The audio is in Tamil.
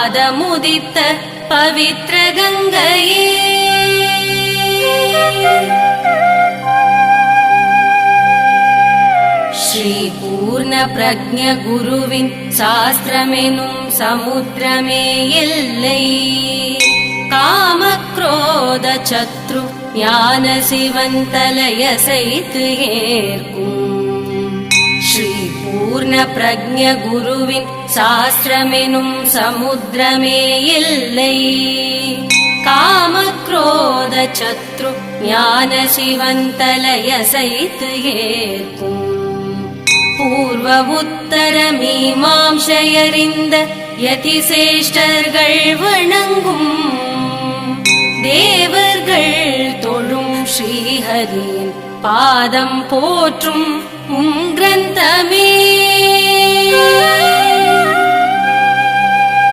பாதமுதித்த பவித்ர கங்கையே ஸ்ரீ பூர்ண பிரஜ்ஞ குருவின் சாஸ்திரமெனும் சமுத்திரமே எல்லை காமக்ரோத சத்ரு ஞான சிவந்தலயசைத்து ஏற்கும் ஸ்ரீ பூர்ண பிரஜ்ஞ குருவின் சாஸ்திரமெனும் சமுத்திரமே எல்லை காமக்ரோத சத்ரு ஞான சிவந்தலயசைத்து ஏற்கும் பூர்வ உத்தர மீமாம்சையறிந்த யதிசேஷ்டர்கள் வணங்கும் தேவர்கள் தொழும் ஸ்ரீஹரியின் பாதம் போற்றும் கிரந்தமே